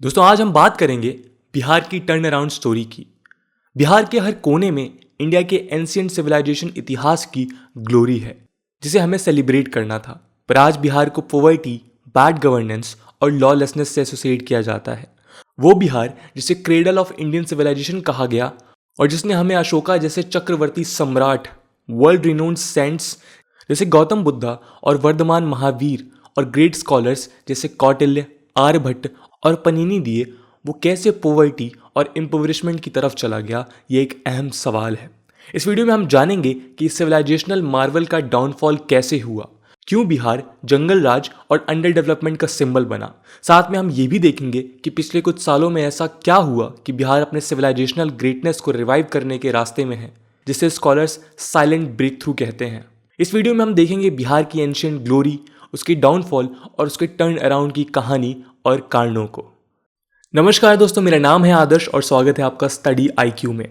दोस्तों आज हम बात करेंगे बिहार की टर्न अराउंड स्टोरी की। बिहार के हर कोने में इंडिया के एंशिएंट सिविलाइजेशन इतिहास की ग्लोरी है जिसे हमें सेलिब्रेट करना था। पर आज बिहार को पॉवर्टी, बैड गवर्नेंस और लॉलेसनेस से एसोसिएट किया जाता है। वो बिहार जिसे क्रेडल ऑफ इंडियन सिविलाइजेशन कहा गया और जिसने हमें अशोका जैसे चक्रवर्ती सम्राट, वर्ल्ड रिनोन्ड सेंट्स जैसे गौतम बुद्धा और वर्धमान महावीर और ग्रेट स्कॉलर्स जैसे कौटिल्य, आर्यभट्ट और पनीनी दिए। वो कैसे पॉवर्टी और इम्पोवरिशमेंट की तरफ चला गया, ये एक अहम सवाल है। इस वीडियो में हम जानेंगे कि सिविलाइजेशनल मार्वल का डाउनफॉल कैसे हुआ, क्यों बिहार जंगल राज और अंडर डेवलपमेंट का सिंबल बना। साथ में हम ये भी देखेंगे कि पिछले कुछ सालों में ऐसा क्या हुआ कि बिहार अपने सिविलाइजेशनल ग्रेटनेस को रिवाइव करने के रास्ते में है, जिसे स्कॉलर्स साइलेंट ब्रेक थ्रू कहते हैं। इस वीडियो में हम देखेंगे बिहार की एंशिएंट ग्लोरी, उसकी डाउनफॉल और उसके टर्न अराउंड की कहानी और कारणों को। नमस्कार दोस्तों, मेरा नाम है आदर्श और स्वागत है आपका स्टडी आईक्यू में।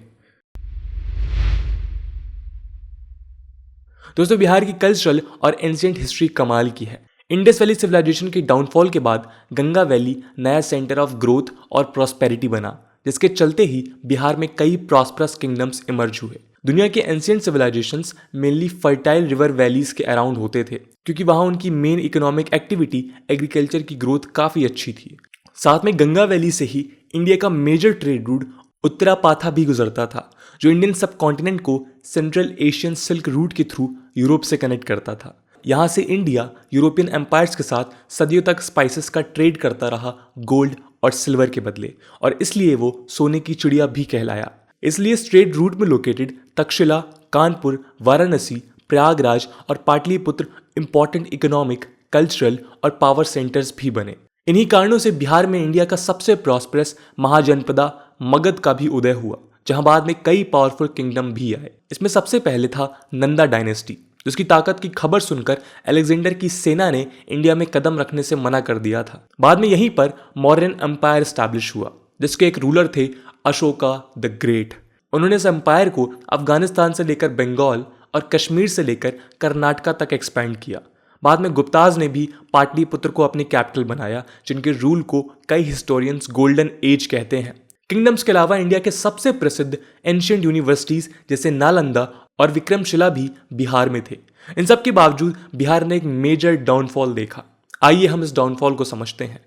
दोस्तों बिहार की कल्चरल और एंशिएंट हिस्ट्री कमाल की है। इंडस वैली सिविलाइजेशन के डाउनफॉल के बाद गंगा वैली नया सेंटर ऑफ ग्रोथ और प्रॉस्पेरिटी बना, जिसके चलते ही बिहार में कई प्रॉस्परस किंगडम्स इमर्ज हुए। दुनिया के ancient civilisations mainly fertile river valleys के अराउंड होते थे, क्योंकि वहां उनकी मेन इकोनॉमिक एक्टिविटी एग्रीकल्चर की ग्रोथ काफी अच्छी थी। साथ में गंगा वैली से ही इंडिया का मेजर ट्रेड रूट उत्तरापाथा भी गुजरता था, जो इंडियन सब कॉन्टिनेंट को सेंट्रल एशियन सिल्क रूट के थ्रू यूरोप से कनेक्ट करता था। यहाँ से इंडिया यूरोपियन एम्पायर्स के साथ सदियों तक स्पाइसेस का ट्रेड करता रहा, गोल्ड और सिल्वर के बदले, और इसलिए वो सोने की चिड़िया भी कहलाया। इसलिए इस ट्रेड रूट में लोकेटेड तक्षशिला, कानपुर, वाराणसी, प्रयागराज और पाटलिपुत्र इंपॉर्टेंट इकोनॉमिक, कल्चरल और पावर सेंटर्स भी बने। इन्हीं कारणों से बिहार में इंडिया का सबसे प्रॉस्परस महाजनपदा मगध का भी उदय हुआ, जहां बाद में कई पावरफुल किंगडम भी आए। इसमें सबसे पहले था नंदा डायनेस्टी, जिसकी ताकत की खबर सुनकर अलेक्जेंडर की सेना ने इंडिया में कदम रखने से मना कर दिया था। बाद में यहीं पर मौर्यन एम्पायर स्टैब्लिश हुआ, जिसके एक रूलर थे अशोका द ग्रेट। उन्होंने इस एम्पायर को अफगानिस्तान से लेकर बंगाल और कश्मीर से लेकर कर्नाटका तक एक्सपैंड किया। बाद में गुप्ताज ने भी पाटलिपुत्र को अपनी कैपिटल बनाया, जिनके रूल को कई हिस्टोरियंस गोल्डन एज कहते हैं। किंगडम्स के अलावा इंडिया के सबसे प्रसिद्ध एंशिएंट यूनिवर्सिटीज जैसे नालंदा और विक्रमशिला भी बिहार में थे। इन सब के बावजूद बिहार ने एक मेजर डाउनफॉल देखा। आइए हम इस डाउनफॉल को समझते हैं।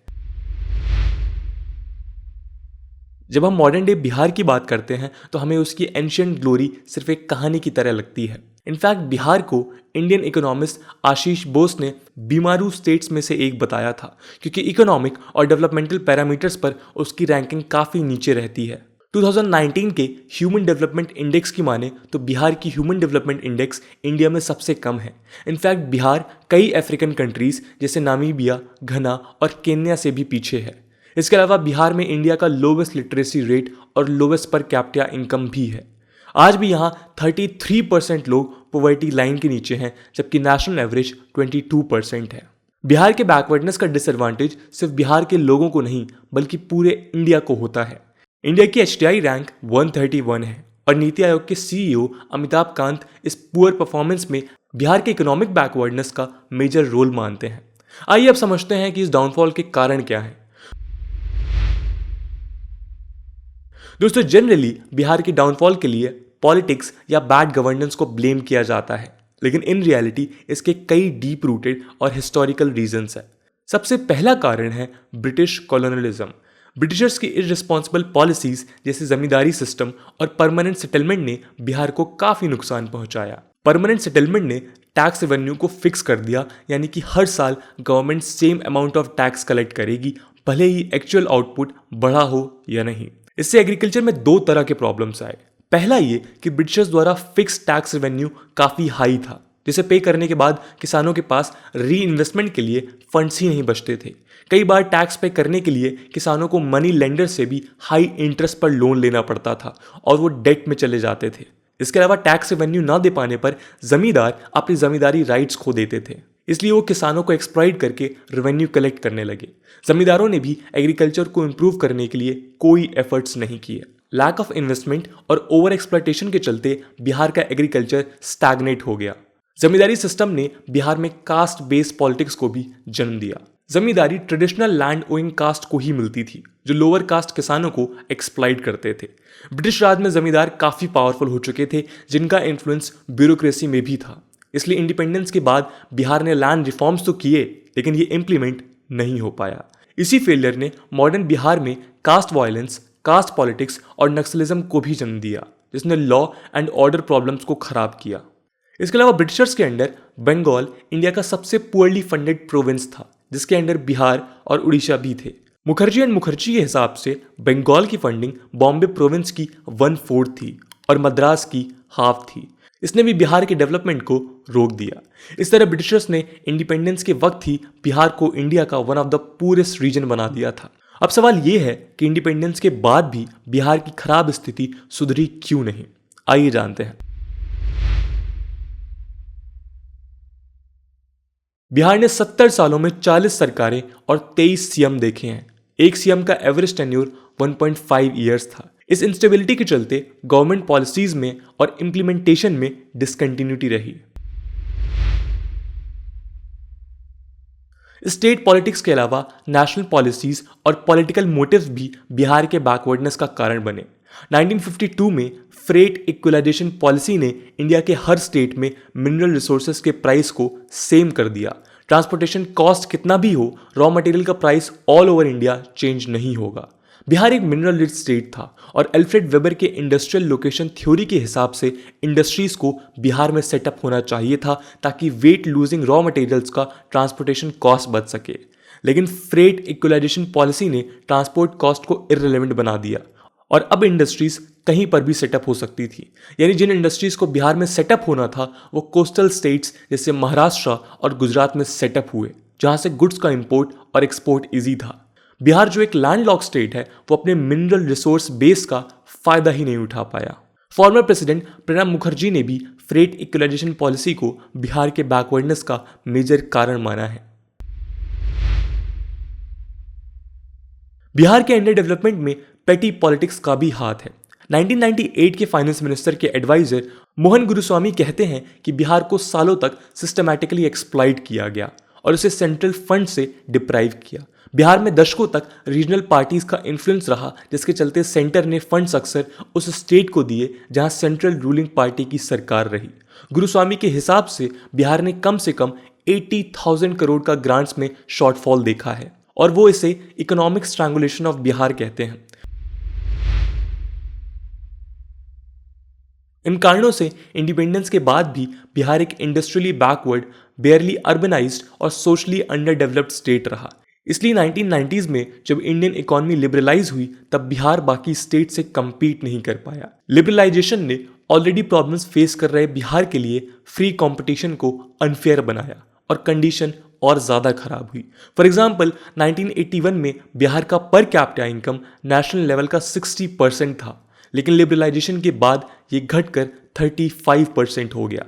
जब हम मॉडर्न डे बिहार की बात करते हैं तो हमें उसकी एंशिएंट ग्लोरी सिर्फ एक कहानी की तरह लगती है। इनफैक्ट बिहार को इंडियन इकोनॉमिस्ट आशीष बोस ने बीमारू स्टेट्स में से एक बताया था, क्योंकि इकोनॉमिक और डेवलपमेंटल पैरामीटर्स पर उसकी रैंकिंग काफ़ी नीचे रहती है। 2019 के ह्यूमन डेवलपमेंट इंडेक्स की माने तो बिहार की ह्यूमन डेवलपमेंट इंडेक्स इंडिया में सबसे कम है। इनफैक्ट बिहार कई अफ्रीकन कंट्रीज जैसे नामीबिया, घना और केन्या से भी पीछे है। इसके अलावा बिहार में इंडिया का लोवेस्ट लिटरेसी रेट और लोवेस्ट पर कैपिटा इनकम भी है। आज भी यहाँ 33% लोग पॉवर्टी लाइन के नीचे हैं, जबकि नेशनल एवरेज 22% है। बिहार के बैकवर्डनेस का डिसएडवांटेज सिर्फ बिहार के लोगों को नहीं बल्कि पूरे इंडिया को होता है। इंडिया की HDI रैंक 131 है और नीति आयोग के CEO अमिताभ कांत इस पुअर परफॉर्मेंस में बिहार के इकोनॉमिक बैकवर्डनेस का मेजर रोल मानते हैं। आइए अब समझते हैं कि इस डाउनफॉल के कारण क्या हैं। दोस्तों जनरली बिहार के डाउनफॉल के लिए पॉलिटिक्स या बैड गवर्नेंस को ब्लेम किया जाता है, लेकिन इन रियलिटी इसके कई डीप रूटेड और हिस्टोरिकल रीजंस है। सबसे पहला कारण है ब्रिटिश कॉलोनियलिज्म। ब्रिटिशर्स की इररिस्पॉन्सिबल पॉलिसीज जैसे जमींदारी सिस्टम और परमानेंट सेटलमेंट ने बिहार को काफी नुकसान पहुंचाया। परमानेंट सेटलमेंट ने टैक्स रेवेन्यू को फिक्स कर दिया, यानी कि हर साल government same amount of tax collect करेगी, भले ही एक्चुअल आउटपुट बढ़ा हो या नहीं। इससे एग्रीकल्चर में दो तरह के प्रॉब्लम्स आए। पहला ये कि ब्रिटिशर्स द्वारा फिक्स टैक्स रेवेन्यू काफ़ी हाई था, जिसे पे करने के बाद किसानों के पास री इन्वेस्टमेंट के लिए फंड्स ही नहीं बचते थे। कई बार टैक्स पे करने के लिए किसानों को मनी लेंडर से भी हाई इंटरेस्ट पर लोन लेना पड़ता था और वो डेट में चले जाते थे। इसके अलावा टैक्स रेवेन्यू ना दे पाने पर जमींदार अपनी जमींदारी राइट्स खो देते थे, इसलिए वो किसानों को एक्सप्लॉइट करके रेवेन्यू कलेक्ट करने लगे। जमींदारों ने भी एग्रीकल्चर को इम्प्रूव करने के लिए कोई एफर्ट्स नहीं किए। लैक ऑफ इन्वेस्टमेंट और ओवर एक्सप्लॉइटेशन के चलते बिहार का एग्रीकल्चर स्टैग्नेट हो गया। जमींदारी सिस्टम ने बिहार में कास्ट बेस्ड पॉलिटिक्स को भी जन्म दिया। जमींदारी ट्रेडिशनल लैंड ओइंग कास्ट को ही मिलती थी, जो लोअर कास्ट किसानों को एक्सप्लॉइट करते थे। ब्रिटिश राज में जमींदार काफ़ी पावरफुल हो चुके थे, जिनका इन्फ्लुएंस ब्यूरोक्रेसी में भी था। इसलिए इंडिपेंडेंस के बाद बिहार ने लैंड रिफॉर्म्स तो किए, लेकिन ये इम्प्लीमेंट नहीं हो पाया। इसी फेलियर ने मॉडर्न बिहार में कास्ट वायलेंस, कास्ट पॉलिटिक्स और नक्सलिज्म को भी जन्म दिया, जिसने लॉ एंड ऑर्डर प्रॉब्लम्स को खराब किया। इसके अलावा ब्रिटिशर्स के अंडर बंगाल इंडिया का सबसे पुअरली फंडेड प्रोविंस था, जिसके अंडर बिहार और उड़ीसा भी थे। मुखर्जी के हिसाब से बंगाल की फंडिंग बॉम्बे प्रोविंस की 1/4 थी और मद्रास की हाफ थी। इसने भी बिहार के डेवलपमेंट को रोक दिया। इस तरह ब्रिटिशर्स ने इंडिपेंडेंस के वक्त ही बिहार को इंडिया का one of the purest region बना दिया था। अब सवाल ये है कि इंडिपेंडेंस के बाद भी बिहार की खराब स्थिति सुधरी क्यों नहीं? आइए जानते हैं। बिहार ने 70 सालों में 40 सरकारें और 23 सीएम देखे हैं। एक सीएम का एवरेज टेन्योर 1.5 ईयर्स था। इस इंस्टेबिलिटी के चलते गवर्नमेंट पॉलिसीज में और इंप्लीमेंटेशन में डिसकंटिन्यूटी रही। स्टेट पॉलिटिक्स के अलावा नेशनल पॉलिसीज और पॉलिटिकल मोटिव्स भी बिहार के बैकवर्डनेस का कारण बने। 1952 में फ्रेट इक्वलाइजेशन पॉलिसी ने इंडिया के हर स्टेट में मिनरल रिसोर्सेज के प्राइस को सेम कर दिया। ट्रांसपोर्टेशन कॉस्ट कितना भी हो, रॉ मटेरियल का price all over India change नहीं होगा। बिहार एक मिनरल रिच स्टेट था और अल्फ्रेड वेबर के इंडस्ट्रियल लोकेशन थ्योरी के हिसाब से इंडस्ट्रीज को बिहार में सेटअप होना चाहिए था, ताकि वेट लूजिंग रॉ मटेरियल्स का ट्रांसपोर्टेशन कॉस्ट बच सके। लेकिन फ्रेट इक्वलाइजेशन पॉलिसी ने ट्रांसपोर्ट कॉस्ट को इररिलेवेंट बना दिया और अब इंडस्ट्रीज कहीं पर भी सेटअप हो सकती थी। यानी जिन इंडस्ट्रीज को बिहार में सेटअप होना था वो कोस्टल स्टेट्स जैसे महाराष्ट्र और गुजरात में सेटअप हुए, जहां से गुड्स का इंपोर्ट और एक्सपोर्ट इजी था। बिहार जो एक लैंडलॉक स्टेट है, वो अपने मिनरल रिसोर्स बेस का फायदा ही नहीं उठा पाया। फॉर्मर प्रेसिडेंट प्रणब मुखर्जी ने भी फ्रेट इक्वलाइजेशन पॉलिसी को बिहार के बैकवर्डनेस का मेजर कारण माना है। बिहार के अंडर डेवलपमेंट में पेटी पॉलिटिक्स का भी हाथ है। 1998 के फाइनेंस मिनिस्टर के एडवाइजर मोहन गुरुस्वामी कहते हैं कि बिहार को सालों तक सिस्टमैटिकली एक्सप्लॉइट किया गया और उसे सेंट्रल फंड से डिप्राइव किया। बिहार में दशकों तक रीजनल पार्टीज का इन्फ्लुएंस रहा, जिसके चलते सेंटर ने फंड्स अक्सर उस स्टेट को दिए जहां सेंट्रल रूलिंग पार्टी की सरकार रही। गुरुस्वामी के हिसाब से बिहार ने कम से कम 80,000 करोड़ का ग्रांट्स में शॉर्टफॉल देखा है और वो इसे इकोनॉमिक स्ट्रैंगुलेशन ऑफ बिहार कहते हैं। इन कारणों से इंडिपेंडेंस के बाद भी बिहार एक इंडस्ट्रियली बैकवर्ड, बेयरली अर्बनाइज्ड और सोशली अंडर डेवलप्ड स्टेट रहा। इसलिए 1990s में जब इंडियन इकोनॉमी लिबरलाइज हुई, तब बिहार बाकी स्टेट से कम्पीट नहीं कर पाया। लिबरलाइजेशन ने ऑलरेडी प्रॉब्लम्स फेस कर रहे बिहार के लिए फ्री कंपटीशन को अनफेयर बनाया और कंडीशन और ज़्यादा खराब हुई। फॉर एग्जाम्पल 1981 में बिहार का per capita income national level का 60% था, लेकिन लिबरलाइजेशन के बाद ये घटकर 35% हो गया।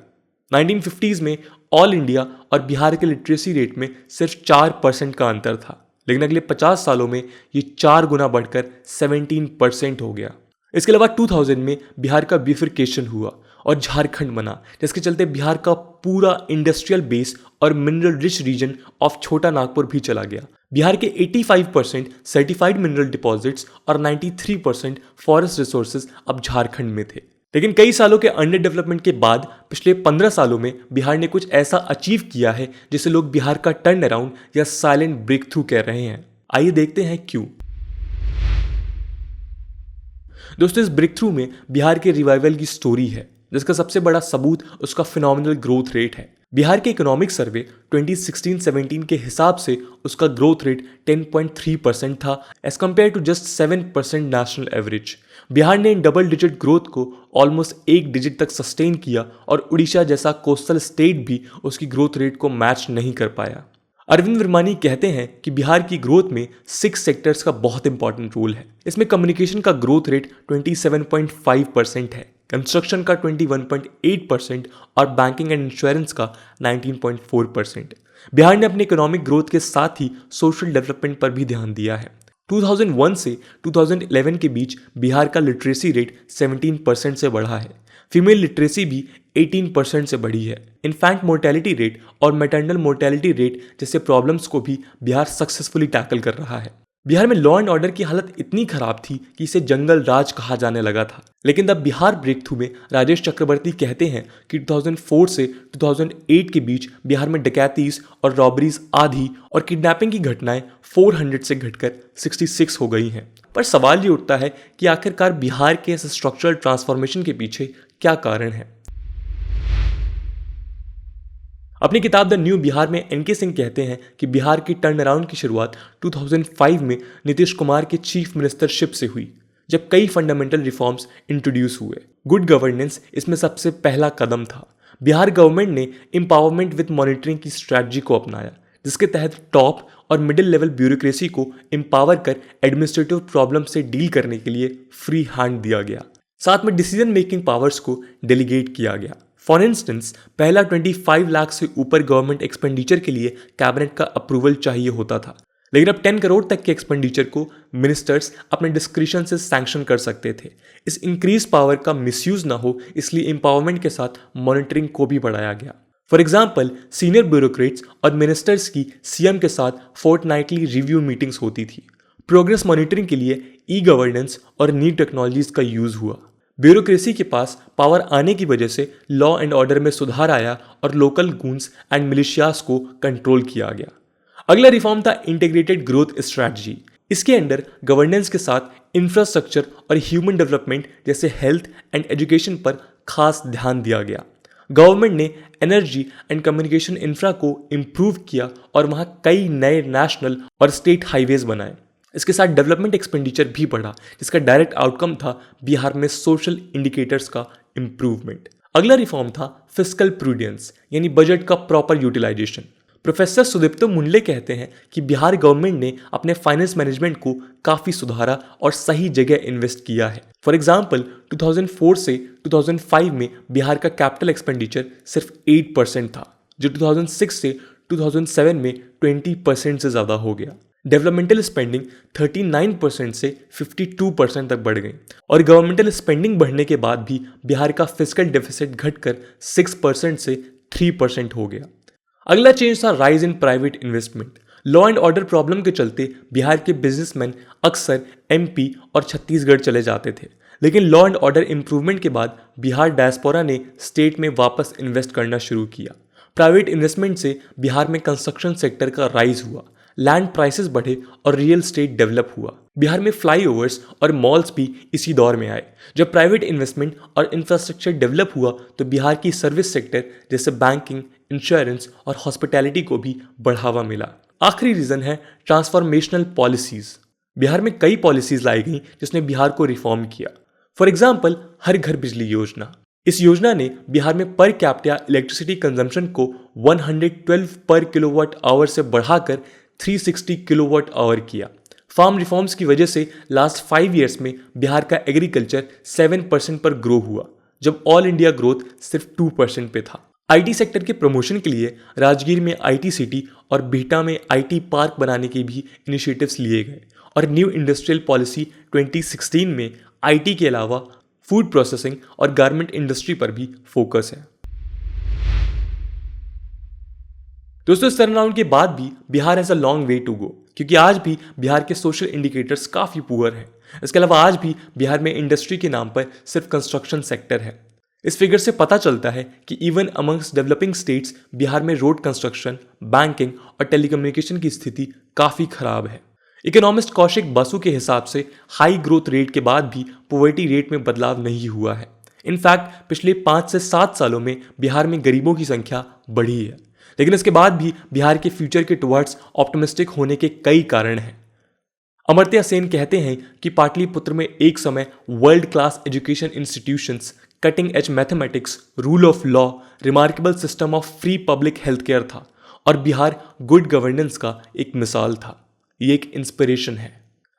1950s में ऑल इंडिया और बिहार के लिटरेसी रेट में सिर्फ 4% का अंतर था, लेकिन अगले 50 सालों में ये 4 गुना बढ़कर 17% हो गया। इसके अलावा 2000 में बिहार का बिफिरकेशन हुआ और झारखंड बना, जिसके चलते बिहार का पूरा इंडस्ट्रियल बेस और मिनरल रिच रीजन ऑफ छोटा नागपुर भी चला गया। बिहार के 85% सर्टिफाइड मिनरल डिपॉजिट्स और 93% फॉरेस्ट रिसोर्सेज अब झारखंड में थे। लेकिन कई सालों के अंडर डेवलपमेंट के बाद पिछले 15 सालों में बिहार ने कुछ ऐसा अचीव किया है जिसे लोग बिहार का टर्न अराउंड या साइलेंट ब्रेक थ्रू कह रहे हैं। आइए देखते हैं क्यों। दोस्तों, इस ब्रेक थ्रू में बिहार के रिवाइवल की स्टोरी है, जिसका सबसे बड़ा सबूत उसका फिनोमिनल ग्रोथ रेट है। बिहार के इकोनॉमिक सर्वे 2016-17 के हिसाब से उसका ग्रोथ रेट 10.3% था as compared to just 7% national average. Bihar ने इन डबल डिजिट ग्रोथ को ऑलमोस्ट 1 डिजिट तक सस्टेन किया और उड़ीसा जैसा कोस्टल स्टेट भी उसकी ग्रोथ रेट को मैच नहीं कर पाया। अरविंद विरमानी कहते हैं कि बिहार की ग्रोथ में 6 सेक्टर्स का बहुत इंपॉर्टेंट रोल है। इसमें कम्युनिकेशन का ग्रोथ रेट 27.5% है, कंस्ट्रक्शन का 21.8% और बैंकिंग एंड इंश्योरेंस का 19.4%। बिहार ने अपने इकोनॉमिक ग्रोथ के साथ ही सोशल डेवलपमेंट पर भी ध्यान दिया है। 2001 से 2011 के बीच बिहार का लिटरेसी रेट 17% से बढ़ा है। फीमेल लिटरेसी भी 18% से बढ़ी है। इन्फैंट मोर्टेलिटी रेट और मैटरनल मोर्टेलिटी रेट जैसे प्रॉब्लम्स को भी बिहार सक्सेसफुली टैकल कर रहा है। बिहार में लॉ एंड ऑर्डर की हालत इतनी खराब थी कि इसे जंगल राज कहा जाने लगा था। लेकिन द बिहार ब्रेक थ्रू में राजेश चक्रवर्ती कहते हैं कि 2004 से 2008 के बीच बिहार में डकैतीज और रॉबरीज आधी और किडनैपिंग की घटनाएं 400 से घटकर 66 हो गई हैं। पर सवाल ये उठता है कि आखिरकार बिहार के इस स्ट्रक्चरल ट्रांसफॉर्मेशन के पीछे क्या कारण है। अपनी किताब द न्यू बिहार में एनके सिंह कहते हैं कि बिहार की टर्न अराउंड की शुरुआत 2005 में नीतीश कुमार के चीफ मिनिस्टरशिप से हुई, जब कई फंडामेंटल रिफॉर्म्स इंट्रोड्यूस हुए। गुड गवर्नेंस इसमें सबसे पहला कदम था। बिहार गवर्नमेंट ने एम्पावरमेंट विद मॉनिटरिंग की स्ट्रैटेजी को अपनाया, जिसके तहत टॉप और मिडिल लेवल ब्यूरोक्रेसी को एम्पावर कर एडमिनिस्ट्रेटिव प्रॉब्लम से डील करने के लिए फ्री हैंड दिया गया। साथ में डिसीजन मेकिंग पावर्स को डेलीगेट किया गया। फॉर इंस्टेंस, पहला 25 लाख से ऊपर गवर्नमेंट एक्सपेंडिचर के लिए कैबिनेट का अप्रूवल चाहिए होता था, लेकिन अब 10 करोड़ तक के एक्सपेंडिचर को मिनिस्टर्स अपने डिस्क्रिशन से सैंक्शन कर सकते थे। इस इंक्रीज पावर का मिसयूज ना हो, इसलिए एम्पावरमेंट के साथ मॉनिटरिंग को भी बढ़ाया गया। फॉर एग्जाम्पल, सीनियर ब्यूरोक्रेट्स और मिनिस्टर्स की सीएम के साथ फोर्टनाइटली रिव्यू मीटिंग्स होती थी। प्रोग्रेस मॉनिटरिंग के लिए ई गवर्नेंस और न्यू टेक्नोलॉजीज का यूज हुआ। ब्यूरोक्रेसी के पास पावर आने की वजह से लॉ एंड ऑर्डर में सुधार आया और लोकल गूंस एंड मिलिशियास को कंट्रोल किया गया। अगला रिफॉर्म था इंटीग्रेटेड ग्रोथ स्ट्रैटेजी। इसके अंडर गवर्नेंस के साथ इंफ्रास्ट्रक्चर और ह्यूमन डेवलपमेंट जैसे हेल्थ एंड एजुकेशन पर खास ध्यान दिया गया। गवर्नमेंट ने एनर्जी एंड कम्युनिकेशन इंफ्रा को इम्प्रूव किया और वहाँ कई नए नेशनल और स्टेट हाईवेज बनाए। इसके साथ डेवलपमेंट एक्सपेंडिचर भी बढ़ा, जिसका डायरेक्ट आउटकम था बिहार में सोशल इंडिकेटर्स का इम्प्रूवमेंट। अगला रिफॉर्म था फिस्कल प्रूडेंस, यानी बजट का प्रॉपर यूटिलाइजेशन। प्रोफेसर सुदीप्तो मुंडले कहते हैं कि बिहार गवर्नमेंट ने अपने फाइनेंस मैनेजमेंट को काफ़ी सुधारा और सही जगह इन्वेस्ट किया है। फॉर एग्जाम्पल, 2004 से 2005 में बिहार का कैपिटल एक्सपेंडिचर सिर्फ 8% था, जो 2006 से 2007 में 20% से ज़्यादा हो गया। डेवलपमेंटल स्पेंडिंग 39% से 52% तक बढ़ गई और गवर्नमेंटल स्पेंडिंग बढ़ने के बाद भी बिहार का फिस्कल डेफिसिट घटकर 6% से 3% हो गया। अगला चेंज था rise in private investment. Law and order problem के चलते बिहार के बिजनेसमैन अक्सर एमपी और छत्तीसगढ़ चले जाते थे, लेकिन लॉ एंड ऑर्डर इंप्रूवमेंट के बाद बिहार डायस्पोरा ने स्टेट में वापस इन्वेस्ट करना शुरू किया। प्राइवेट इन्वेस्टमेंट से बिहार में कंस्ट्रक्शन सेक्टर का राइज हुआ, लैंड प्राइसेस बढ़े और रियल एस्टेट डेवलप हुआ। बिहार में फ्लाईओवर्स और मॉल्स भी इसी दौर में आए। जब प्राइवेट इन्वेस्टमेंट और इंफ्रास्ट्रक्चर डेवलप हुआ तो बिहार की सर्विस सेक्टर जैसे बैंकिंग, इंश्योरेंस और हॉस्पिटैलिटी को भी बढ़ावा मिला। आखिरी रीजन है ट्रांसफॉर्मेशनल पॉलिसीज। बिहार में कई पॉलिसीज लाई गई जिसने बिहार को रिफॉर्म किया। फॉर एग्जाम्पल, हर घर बिजली योजना। इस योजना ने बिहार में पर कैपिटा इलेक्ट्रिसिटी कंजम्पशन को 112 पर किलोवाट आवर से बढ़ाकर 360 किलोवाट आवर किया। फार्म रिफॉर्म्स की वजह से लास्ट 5 ईयर्स में बिहार का एग्रीकल्चर 7% पर ग्रो हुआ, जब ऑल इंडिया ग्रोथ सिर्फ 2% पे था। आईटी सेक्टर के प्रमोशन के लिए राजगीर में आईटी सिटी और बिहटा में आईटी पार्क बनाने के भी इनिशिएटिव्स लिए गए और न्यू इंडस्ट्रियल पॉलिसी 2016 में आईटी के अलावा फूड प्रोसेसिंग और गारमेंट इंडस्ट्री पर भी फोकस है। दोस्तों, इस टर्नअराउंड के बाद भी Bihar has a long way to go, क्योंकि आज भी बिहार के सोशल इंडिकेटर्स काफ़ी पुअर हैं। इसके अलावा आज भी बिहार में इंडस्ट्री के नाम पर सिर्फ कंस्ट्रक्शन सेक्टर है। इस फिगर से पता चलता है कि even amongst developing states Bihar में रोड कंस्ट्रक्शन, बैंकिंग और टेलीकम्युनिकेशन की स्थिति काफ़ी खराब है। इकोनॉमिस्ट कौशिक बसु के हिसाब से हाई ग्रोथ रेट के बाद भी पॉवर्टी रेट में बदलाव नहीं हुआ है। इनफैक्ट पिछले 5 से 7 सालों में बिहार में गरीबों की संख्या बढ़ी है, लेकिन इसके बाद भी बिहार के फ्यूचर के टुवर्ड्स ऑप्टिमिस्टिक होने के कई कारण हैं। अमर्त्य सेन कहते हैं कि पाटलिपुत्र में एक समय world class education institutions, cutting edge mathematics, rule of law, remarkable system of free public health care था और बिहार गुड गवर्नेंस का एक मिसाल था। ये एक इंस्पिरेशन है।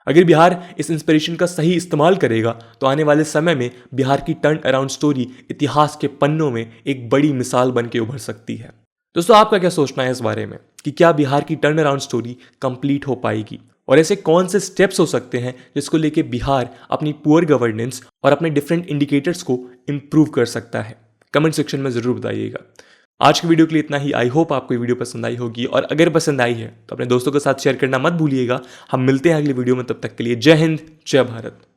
अगर बिहार इस इंस्पिरेशन का सही इस्तेमाल करेगा तो आने वाले समय में बिहार की टर्न अराउंड स्टोरी इतिहास के पन्नों में एक बड़ी मिसाल बन के उभर सकती है। दोस्तों, आपका क्या सोचना है इस बारे में कि क्या बिहार की टर्न अराउंड स्टोरी कंप्लीट हो पाएगी और ऐसे कौन से स्टेप्स हो सकते हैं जिसको लेके बिहार अपनी पुअर गवर्नेंस और अपने डिफरेंट इंडिकेटर्स को इम्प्रूव कर सकता है? कमेंट सेक्शन में ज़रूर बताइएगा। आज की वीडियो के लिए इतना ही। आई होप आपको ये वीडियो पसंद आई होगी, और अगर पसंद आई है तो अपने दोस्तों के साथ शेयर करना मत भूलिएगा। हम मिलते हैं अगली वीडियो में, तब तक के लिए जय हिंद, जय भारत।